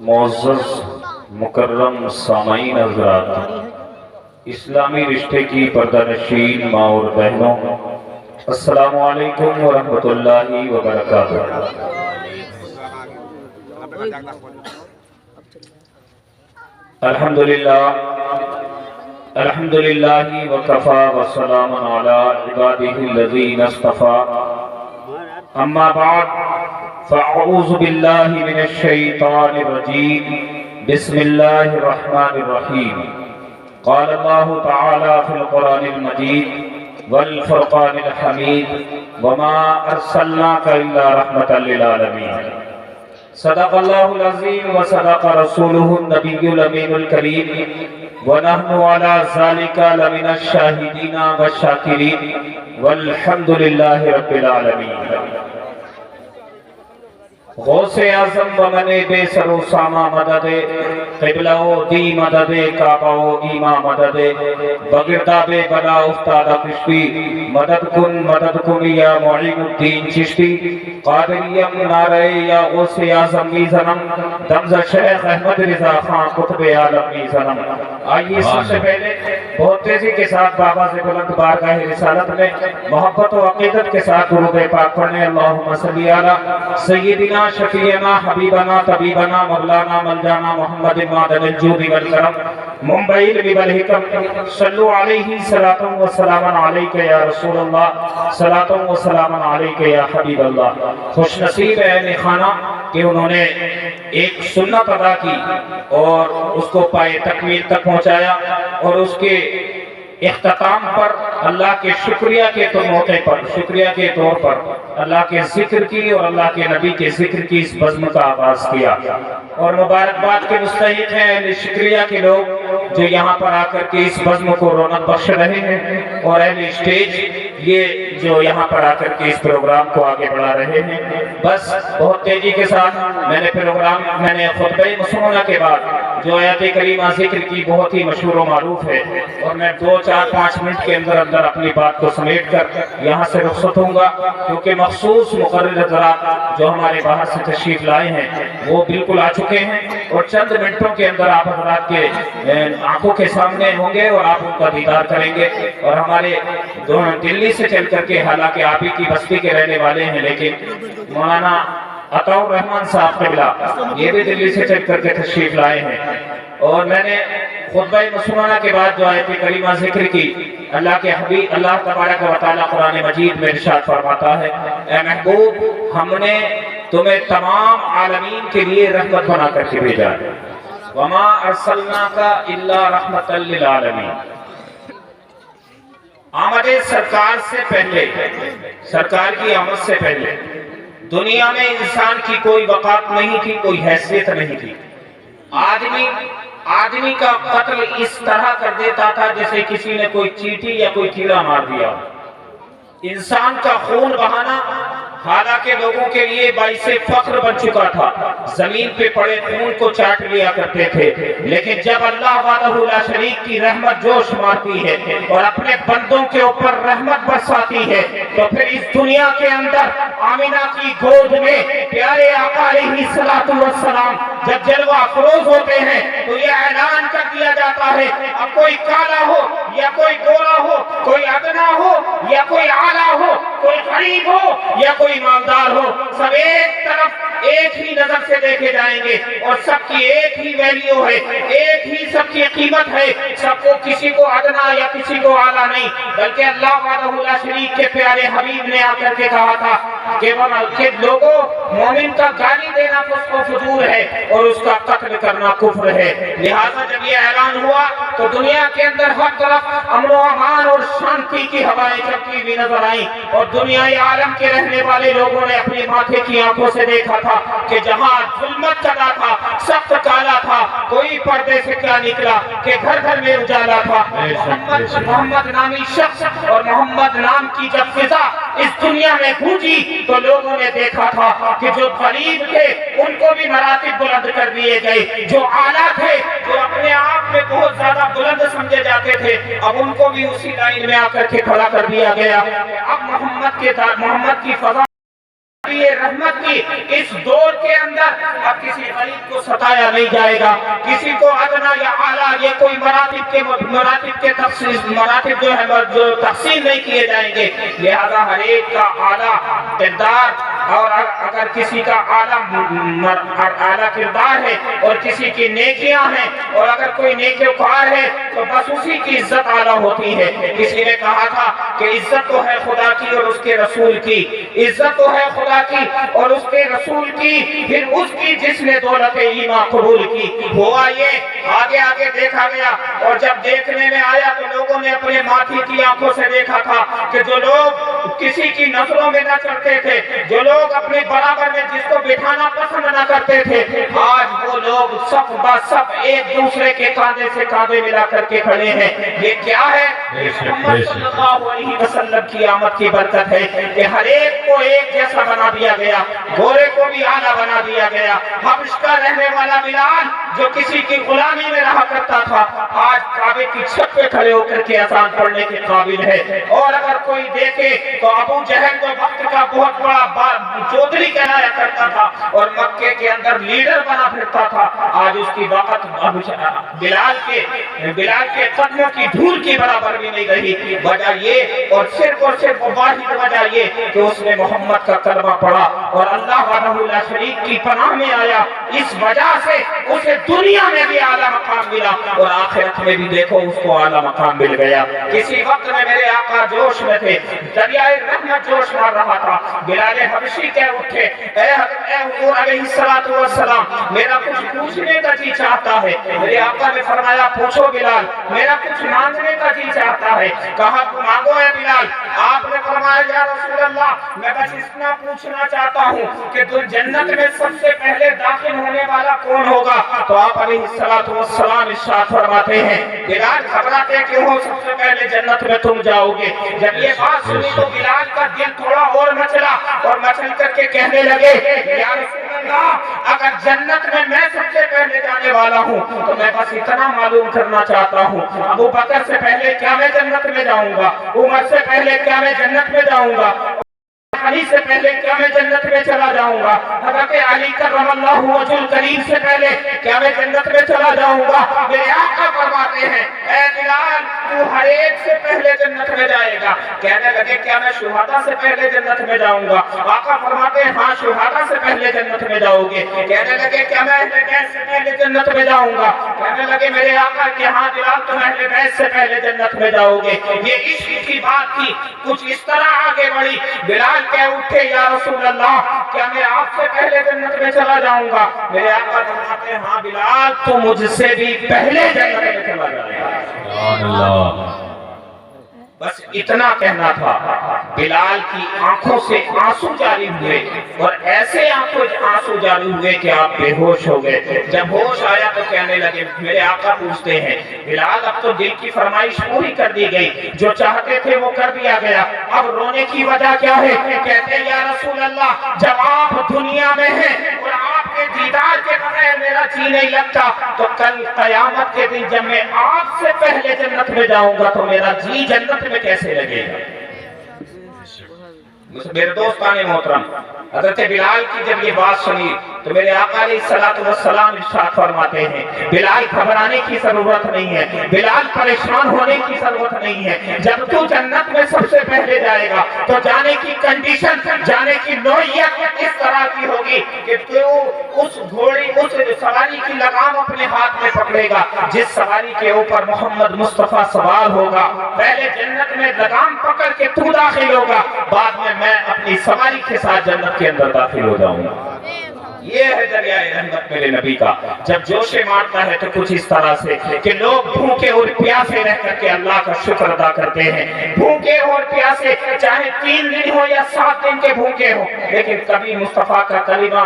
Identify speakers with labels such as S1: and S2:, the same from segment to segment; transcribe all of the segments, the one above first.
S1: معزز مکرم سامعین حضرات، اسلامی رشتے کی پردہ نشین ماں اور بہنوں، السلام علیکم ورحمۃ اللہ وبرکاتہ۔ الحمدللہ وکفا وسلام علی عبادہ الذین اصطفیٰ، اما بعد فاعوذ باللہ من الشیطان الرجیم، بسم اللہ الرحمن الرحیم۔ قال اللہ تعالی فی القرآن المجید والفرقان الحمید، وما ارسلناک الا رحمۃ للعالمین۔ صدق اللہ العظیم وصدق رسولہ النبی الامین الکریم، ونحن علی ذالک لمن الشاہدین والشاکرین، والحمد للہ رب العالمین۔ غوث اعظم و من بے سر و ساما مدد، قبلہ و دی مدد، کعبہ و ایما مدد، بگرداب بلا افتاد کشتی، مدد کن یا معین الدین چشتی، قادریم نعرہ یا غوث اعظم می زنم، دمز شیخ احمد رضا خان قطب عالم می زنم۔ آئیے سب سے پہلے بہت تیزی کے ساتھ بابا سے بلند بارگاہ رسالت میں محبت و عقیدت کے ساتھ درود پاک پڑھنے، اللہم صلی علی سیدنا شفیعنا حبیبنا طبیبنا مولانا ملجانا محمد معدن الجود والکرم منبع العلم والحکم، صلو علیہ صلاۃ و سلام علیک یا رسول اللہ، صلاۃ و سلام علیک یا حبیب اللہ۔ خوش نصیب ہے اہل خانہ کہ انہوں نے ایک سنت ادا کی اور اس کو پائے تکمیل تک پہنچایا، اور اس کے اختتام پر اللہ کے شکریہ کے موقع پر، شکریہ کے طور پر اللہ کے ذکر کی اور اللہ کے نبی کے ذکر کی اس بزم کا آغاز کیا۔ اور مبارکباد کے مستحق ہیں اہل شکریہ کے لوگ جو یہاں پر آ کر کے اس بزم کو رونق بخش رہے ہیں، اور اہل اسٹیج یہ جو یہاں پر آ کر کے اس پروگرام کو آگے بڑھا رہے ہیں۔ بس بہت تیزی کے ساتھ میں نے خطبہ مسمونہ کے بعد جو آیت کریمہ ذکر کی بہت ہی مشہور و معروف ہے، اور میں 2-4-5 منٹ کے اندر اپنی بات کو سمیٹ کر یہاں سے رخصت ہوں گا، کیونکہ مخصوص مقرر حضرات جو ہمارے باہر سے تشریف لائے ہیں وہ بالکل آ چکے ہیں، اور چند منٹوں کے اندر آپ حضرات کے آنکھوں کے سامنے ہوں گے اور آپ ان کا دیدار کریں گے۔ اور ہمارے دلی سے چل کر کے، حالانکہ آپ ہی کی بستی کے رہنے والے ہیں، لیکن مولانا عطاء الرحمن صاحب قبلہ یہ بھی دلی سے چل کر کے تشریف لائے ہیں۔ اور میں نے خطبہ مسمونہ کے بعد جو آیت کریمہ ذکر کی، اللہ کے حبیب اللہ تبارک و تعالی قرآن مجید میں ارشاد فرماتا ہے، اے محبوب ہم نے تمہیں تمام عالمین کے لیے رحمت بنا کر کے بھیجا ہے، وما ارسلناک الا رحمۃ للعالمین۔ آمد سرکار سے پہلے، سرکار کی آمد سے پہلے دنیا میں انسان کی کوئی وقات نہیں تھی، کوئی حیثیت نہیں تھی۔ آدمی کا قتل اس طرح کر دیتا تھا جیسے کسی نے کوئی چیٹی یا کوئی کیڑا مار دیا۔ انسان کا خون بہانا حالانکہ لوگوں کے لیے باعث فخر بن چکا تھا، زمین پہ پڑے خون کو چاٹ لیا کرتے تھے، لیکن جب اللہ وحدہ لا شریک کی رحمت جوش مارتی ہے اور اپنے بندوں کے اوپر رحمت برساتی ہے، تو پھر اس دنیا کے اندر آمینہ کی گود میں پیارے آقا علیہ السلام جب جلوہ افروز ہوتے ہیں تو یہ اعلان کر دیا جاتا ہے، اب کوئی کالا ہو یا کوئی گورا ہو، کوئی ادنا ہو یا کوئی اعلیٰ ہو، کوئی غریب ہو یا کوئی ایماندار ہو، سب ایک طرف ایک ہی نظر سے دیکھے جائیں گے، اور سب کی ایک ہی ویلیو ہے، ایک ہی سب کی قیمت ہے، سب کو کسی کو ادنا یا کسی کو اعلیٰ نہیں، بلکہ اللہ وحدہ لا شریک کے پیارے حبیب نے آ کر کے کہا تھا کہ لوگوں مومن کا گالی دینا اس کو فجور ہے اور اس کا قتل کرنا کفر ہے۔ لہٰذا جب یہ اعلان ہوا تو دنیا کے اندر ہر طرف امن و امان اور شانتی کی ہوائیں چلتی ہوئی نظر آئیں، اور دنیائے عالم کے رہنے والے لوگوں نے اپنے ماتھے کی آنکھوں سے دیکھا تھا کہ جہاں ظلمت چلا تھا، سخت کالا تھا، کوئی پردے سے کیا نکلا کہ گھر گھر میں اجالا تھا۔ محمد نامی شخص اور محمد نام کی جب فضا اس دنیا میں گونجی تو لوگوں نے دیکھا تھا کہ جو غریب تھے ان کو بھی مراتب بلند کر دیے گئے، جو اعلیٰ تھے، جو اپنے آپ میں بہت زیادہ بلند سمجھے جاتے تھے، اب ان کو بھی اسی لائن میں آ کر کے کھڑا کر دیا گیا۔ اب محمد کی فضا رحمت کی اس دور کے اندر اب کسی غریب کو ستایا نہیں جائے گا، کسی کو ادنا یا اعلیٰ یہ کوئی مراتب کے مراتب جو ہے جو تقسیم نہیں کیے جائیں گے، لہذا ہر ایک کا اعلیٰ کردار، اور اگر کسی کا اعلیٰ کردار ہے اور کسی کی نیکیاں ہیں اور اگر کوئی نیکوکار ہے تو بس اسی کی عزت اعلیٰ ہوتی ہے۔ کسی نے کہا تھا کہ عزت تو ہے خدا کی اور اس کے رسول کی، عزت تو ہے خدا کی اور اس کے رسول کی، پھر اس کی جس نے دولت ایمان قبول کی۔ ہوا یہ آگے آگے دیکھا گیا، اور جب دیکھنے میں آیا تو لوگوں نے اپنے ماتھی کی آنکھوں سے دیکھا تھا کہ جو لوگ کسی کی نظروں میں نہ چڑھتے تھے، جو لوگ اپنے برابر میں جس کو بٹھانا پسند نہ کرتے تھے، آج وہ لوگ صف بہ صف ایک دوسرے کے کاندھے سے کاندھے ملا کر کے کھڑے ہیں۔ یہ کیا ہے؟ محمد صلی اللہ علیہ وسلم کی آمد کی برکت ہے کہ ہر ایک کو ایک جیسا بنا دیا گیا، گورے کو بھی اعلیٰ بنا دیا گیا۔ حبش کا رہنے والا بلال جو کسی کی غلامی میں رہا کرتا تھا، آج کعبے کی چھت پہ کھڑے ہو کر کے اذان پڑھنے کے قابل ہے۔ اور اگر کوئی دیکھے تو ابو جہل جو وقت کا بہت بڑا چودھری کہلایا کرتا تھا اور مکے کے اندر لیڈر بنا پھرتا تھا، آج اس کی وقت بلال کے قدموں کی دھول کی برابر بھی نہیں رہی۔ وجہ یہ اور صرف واحد وجہ یہ کہ اس نے محمد کا کلمہ پڑھا اور اللہ وحدہ لا شریک کی پناہ میں آیا، اس وجہ سے اسے دنیا میں بھی اعلیٰ مقام ملا اور آخرت میں بھی دیکھو اس کو اعلیٰ مقام مل گیا۔ کسی وقت میں میرے آقا جوش میں تھے، دریائے رحمت جوش مار رہا تھا، بلال حبشی کہہ اٹھے، اے حضور علیہ السلام، میرا کچھ پوچھنے کا جی چاہتا ہے۔ میرے آقا نے فرمایا پوچھو بلال، میرا کچھ مانگنے کا جی چاہتا ہے۔ کہا مانگو اے بلال۔ آپ نے فرمایا یا رسول اللہ میں بس اتنا پوچھنا چاہتا ہوں کہ جنت میں سب سے پہلے داخل ہونے والا کون ہوگا؟ تو آپ علیہ السلام ارشاد فرماتے ہیں بلال گھبراتے کیوں ہو، سب سے پہلے جنت میں تم جاؤ گے۔ جب یہ بات سنی تو بلال کا دل تھوڑا اور مچلا اور مچل کر کے کہنے لگے یا رسول اللہ اگر جنت میں سب سے پہلے جانے والا ہوں تو میں بس اتنا معلوم کرنا چاہتا ہوں، ابو بکر سے پہلے کیا میں جنت میں جاؤں گا؟ عمر سے پہلے کیا میں جنت میں جاؤں گا؟ علی سے پہلے کیا میں جنت میں چلا جاؤں گا؟ حضرت علی کرم اللہ وجہ الکریم سے پہلے کیا میں جنت میں چلا جاؤں گا؟ میرے آقا فرماتے ہیں اے بلال تو ہر ایک سے پہلے جنت میں جائے گا۔ کہنے لگے کیا میں شہداء سے پہلے جنت میں جاؤں گا؟ آقا فرماتے ہیں ہاں شہداء سے پہلے جنت میں جاؤ گے۔ کہنے لگے کیا میں اہل بیت سے پہلے جنت میں جاؤں گا؟ کہنے لگے میرے آقا کہ ہاں بلال تم اہل بیت سے پہلے جنت میں جاؤ گے۔ یہ عشق کی بات تھی، کچھ اس طرح آگے بڑھی، بلال کہہ اٹھے یا رسول اللہ کیا میں آپ سے پہلے جنت میں چلا جاؤں گا؟ میرے آقا فرماتے ہیں ہاں بلال تو مجھ سے بھی پہلے جنت میں چلا جائے گا۔ سبحان اللہ۔ بس اتنا کہنا تھا، بلال کی آنکھوں سے آنسو جاری ہوئے اور ایسے آنسو جاری ہوئے کہ آپ بے ہوش ہو گئے۔ جب ہوش آیا تو کہنے لگے، میرے آقا پوچھتے ہیں بلال اب تو دل کی فرمائش پوری کر دی گئی، جو چاہتے تھے وہ کر دیا گیا، اب رونے کی وجہ کیا ہے؟ کہتے ہیں یا رسول اللہ جب آپ دنیا میں ہیں اور آپ کے دیدار کے بغیر میرا جی نہیں لگتا تو کل قیامت کے دن جب میں آپ سے پہلے جنت میں جاؤں گا تو میرا جی جنت میں کیسے لگے گا؟ میرے دوستان محترم، حضرت بلال کی جب یہ بات سنی تو میرے آقا علیہ السلام ارشاد فرماتے ہیں بلال گھبرانے کی ضرورت نہیں ہے، بلال پریشان ہونے کی ضرورت نہیں ہے، جب تو جنت میں سب سے پہلے جائے گا تو جانے کی کنڈیشن، جانے کی نوعیت اس طرح کی ہوگی کہ تو اس گھوڑی اس سواری کی لگام اپنے ہاتھ میں پکڑے گا جس سواری کے اوپر محمد مصطفیٰ سوار ہوگا، پہلے جنت میں لگام پکڑ کے تو داخل ہوگا، بعد میں اپنی سواری کے ساتھ جنت کے اندر داخل ہو جاؤں گا۔ یہ ہے دریائے رحمت میرے نبی کا۔ جب جوشے مارتا ہے تو کچھ اس طرح سے کہ لوگ بھوکے اور پیاسے رہ کر کے اللہ کا شکر ادا کرتے ہیں، بھوکے اور پیاسے چاہے 3 دن ہو یا 7 دن کے بھوکے ہو، لیکن کبھی مصطفیٰ کا کلمہ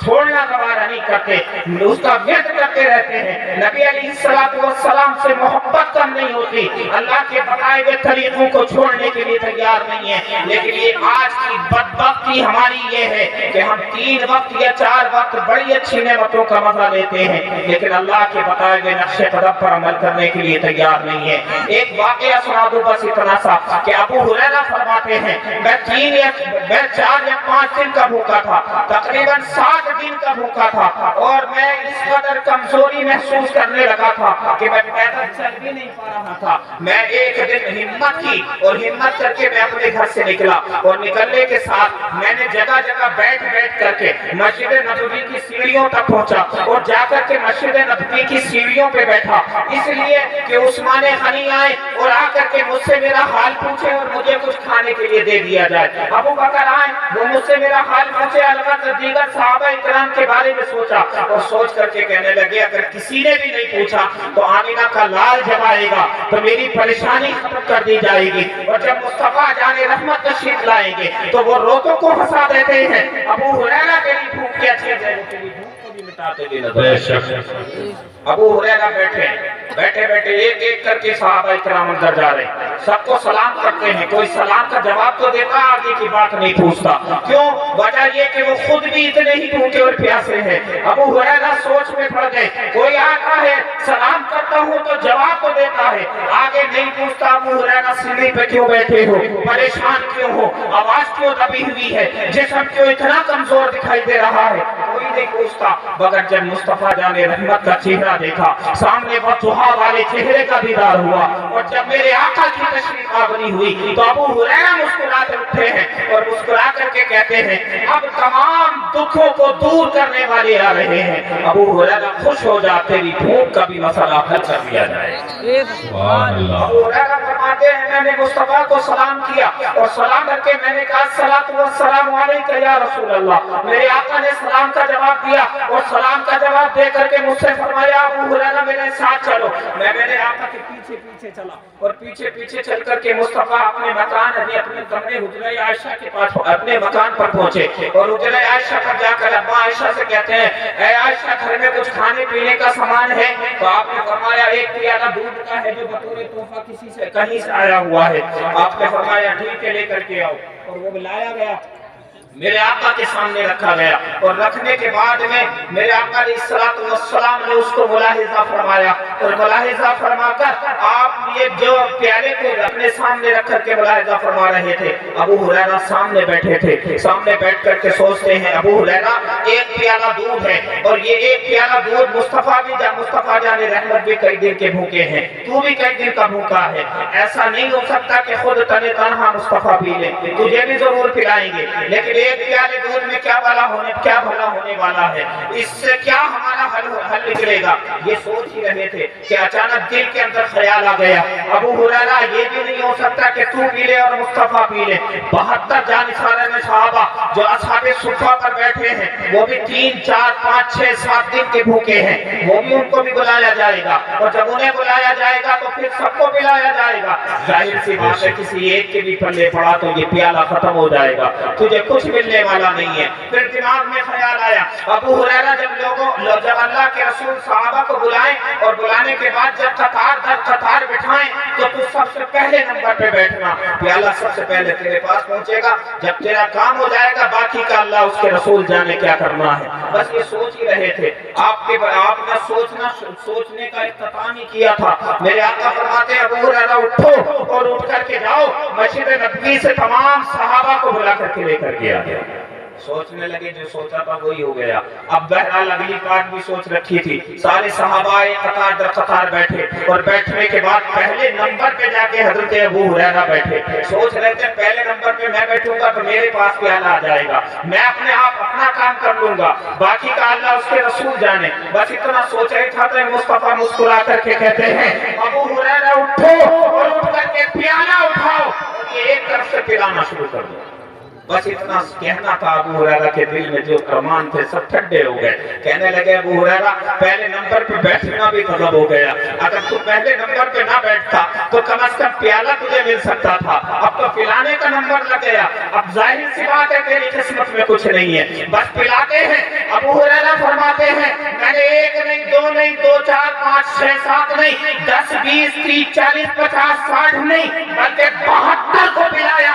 S1: چھوڑنا گوارا نہیں کرتے، اس کا ورد کرتے رہتے ہیں۔ نبی علیہ السلام سے محبت کم نہیں ہوتی، اللہ کے بتائے ہوئے طریقوں کو چھوڑنے کے لیے تیار نہیں ہے، لیکن یہ آج کی بدبختی ہماری یہ ہے کہ ہم 3 وقت یا 4 ہر وقت بڑی اچھی نعمتوں کا مزہ لیتے ہیں لیکن اللہ کے بتائے گئے نقش قدم پر عمل کرنے کے لیے تیار نہیں ہے۔ ایک واقعہ سنا دوں بس اتنا سا کہ ابو ہریرہ فرماتے ہیں میں 4 یا 5 دن کا بھوکا تھا، تقریباً 7 دن کا بھوکا تھا، اور میں اس قدر کمزوری محسوس کرنے لگا تھا کہ میں پیدل چل بھی نہیں پا رہا تھا۔ میں ایک دن ہمت کی اور ہمت کر کے میں اپنے گھر سے نکلا، اور نکلنے کے ساتھ میں نے جگہ جگہ بیٹھ کر کے مسجد نبوی کی سیڑھیوں تک پہنچا، اور جا کر کے مسجد نبوی کی سیڑھیوں پہ بیٹھا، اس لیے کہ عثمان غنی آئے اور آ کر کے مجھ سے میرا حال پوچھے اور مجھے کچھ کھانے کے لیے دے دیا جائے۔ ابو بکر آئے، وہ مجھ سے میرا حال پوچھے، البتہ دیگر صحابہ اکرام کے بارے میں سوچا اور سوچ کر کے کہنے لگے اگر کسی نے بھی نہیں پوچھا تو آمینہ کا لال جب آئے گا تو میری پریشانی ختم کر دی جائے گی، اور جب مصطفیٰ جان رحمت تشریف لائیں گے تو وہ روتوں کو ہنسا دیتے ہیں۔ ابو ہریرہ تیری بھوک کیا چیز ہے، وہ تیری بھوک کو بھی مٹاتے ہوئے نظر آئے۔ ابو ہریرہ بیٹھے ایک ایک کر کے صحابہ اکرام اندر جا رہے ہیں، سب کو سلام کرتے ہیں، کوئی سلام کا جواب تو دیتا، آگے کی بات نہیں پوچھتا۔ کیوں؟ وجہ یہ کہ وہ خود بھی اتنے ہی بھوکے اور پیاسے ہیں۔ ابو ہریرہ سوچ میں پڑ گئے، کوئی آتا ہے سلام کرتا ہوں تو جواب تو دیتا ہے، آگے نہیں پوچھتا ابو ہریرہ سیڑھی پہ کیوں بیٹھے ہو، پریشان کیوں ہو، آواز کیوں دبی ہوئی ہے، جسم کیوں اتنا کمزور دکھائی دے رہا ہے، کوئی نہیں پوچھتا۔ مگر جب مصطفیٰ جان رحمت کا چہرہ دیکھا، سامنے وہ چوہا والے چہرے کا دیدار ہوا، اور جب میرے آقا کی تشریف آوری ہوئی تو ابو ہریرہ مسکراتے اٹھے ہیں اور مسکرا کر کے کہتے ہیں اب تمام دکھوں کو دور کرنے والے آ رہے ہیں۔ ابو ہریرہ خوش ہو جا، تیری بھوک کا بھی مسئلہ حل کر دیا جائے۔ ابو ہریرہ فرماتے ہیں میں نے مصطفیٰ کو سلام کیا اور سلام کر کے میں نے کہا الصلاۃ والسلام علیک یا رسول اللہ۔ میرے آقا نے سلام کا جواب دیا اور سلام کا جواب دے کر کے مجھ سے فرمایا ابو ہریرہ میرے ساتھ چلو۔ میں میرے آقا کے پیچھے چلا اور پیچھے چل کر کے مصطفیٰ اپنے مکان اپنے کمرے حجرہ عائشہ کے پاس اپنے مکان پر پہنچے، اور حجرہ عائشہ پر جا کر ابا عائشہ سے کہتے ہیں اے عائشہ گھر میں کچھ کھانے پینے کا سامان ہے؟ تو آپ نے فرمایا ایک پیالہ دودھ کا ہے جو بطور تحفہ کسی سے کہیں سے آیا ہوا ہے۔ آپ نے فرمایا ٹھیک ہے لے کر کے آؤ، اور وہ لایا گیا، میرے آقا کے سامنے رکھا گیا، اور رکھنے کے بعد میں میرے آقا علیہ السلام نے اس کو ملاحظہ فرمایا، اور ملاحظہ فرما کر آپ یہ جو پیالے کو اپنے سامنے رکھ کر کے ملاحظہ فرما رہے تھے، ابو ہریرہ سامنے بیٹھے تھے، سامنے بیٹھ کر کے سوچتے ہیں ابو ہریرہ ایک پیالہ دودھ ہے، اور یہ ایک پیالہ دودھ مصطفیٰ جان رحمت بھی کئی دن کے بھوکے ہیں، تو بھی کئی دن کا بھوکا ہے، ایسا نہیں ہو سکتا کہ خود تنہا مصطفیٰ پی لے، تجھے بھی ضرور پلائیں گے، لیکن ایک پیالے دودھ میں کیا بھلا ہونے والا ہے، اس سے کیا ہمارا حل نکلے گا۔ یہ سوچ ہی رہے تھے کہ اچانک دل کے اندر خیال آ گیا ابو ہریرہ یہ بھی نہیں ہو سکتا کہ تو پی لے اور مصطفیٰ پی لے، 72 جانشین میں صحابہ جو اصحاب صفہ پر بیٹھے ہیں وہ بھی 3 4 5 6 7 دن کے بھوکے ہیں، وہ بھی ان کو بھی بلایا جائے گا، اور جب انہیں بلایا جائے گا تو پھر سب کو بلایا جائے گا، ظاہر سی بات ہے کسی ایک کے بھی پلے پڑا تو یہ پیالہ ختم ہو جائے گا، تجھے کچھ ملنے والا نہیں ہے۔ پھر دماغ میں خیال آیا ابو ہریرہ جب اللہ کے رسول صحابہ کو بلائیں اور بلانے کے بعد جب قطار در قطار بٹھائیں تو تو سب سے پہلے نمبر پہ بیٹھنا، پیالہ سب سے پہلے تیرے پاس پہنچے گا، جب تیرا کام ہو جائے گا باقی کا اللہ اس کے رسول جانے کیا کرنا ہے۔ بس یہ سوچ ہی رہے تھے، آپ نے سوچنے کا اختتام ہی کیا تھا۔ میرے آقا فرماتے ہیں ابو ہریرہ اٹھو اور اٹھ کر کے جاؤ مسجد نبوی سے تمام صحابہ کو بلا کر کے لے کر گیا۔ سوچنے لگے جو سوچا تھا وہی ہو گیا۔ اب بہرحال اگلی بات بھی سوچ رکھی تھی، سارے صحابہ قطار در قطار بیٹھے، اور بیٹھنے کے بعد پہلے نمبر پہ جا کے حضرت ابو ہریرہ بیٹھے، سوچ رہے تھے پہلے نمبر پہ میں بیٹھوں گا تو میرے پاس پیالہ آ جائے گا، میں اپنے آپ اپنا کام کر لوں گا، باقی کا اللہ اس کے رسول جانے۔ بس اتنا سوچ رہے تھا مصطفیٰ مسکرا کر کے کہتے ہیں ابو ہریرہ اٹھو اور اٹھ کر کے پیالہ اٹھاؤ اور یہ ایک طرف سے پلانا شروع کر دو۔ بس اتنا کہنا تھا، ابو ہریرہ کے دل میں جو ارمان تھے سب ٹھنڈے ہو گئے۔ کہنے لگے ابو ہریرہ پہلے نمبر پہ بیٹھنا بھی غضب ہو گیا، اگر تو پہلے نمبر پہ نہ بیٹھتا تو کم از کم پیالہ تجھے مل سکتا تھا، اب تو پلانے کا نمبر لگ گیا، اب ظاہر سی بات ہے تیری قسمت میں کچھ نہیں ہے، بس پلاتے ہیں۔ ابو ہریرہ فرماتے ہیں میں نے 1 نہیں 2 نہیں 2 4 5 6 7 نہیں 10 20 30 40 50 60 نہیں بلکہ 72 کو پلایا،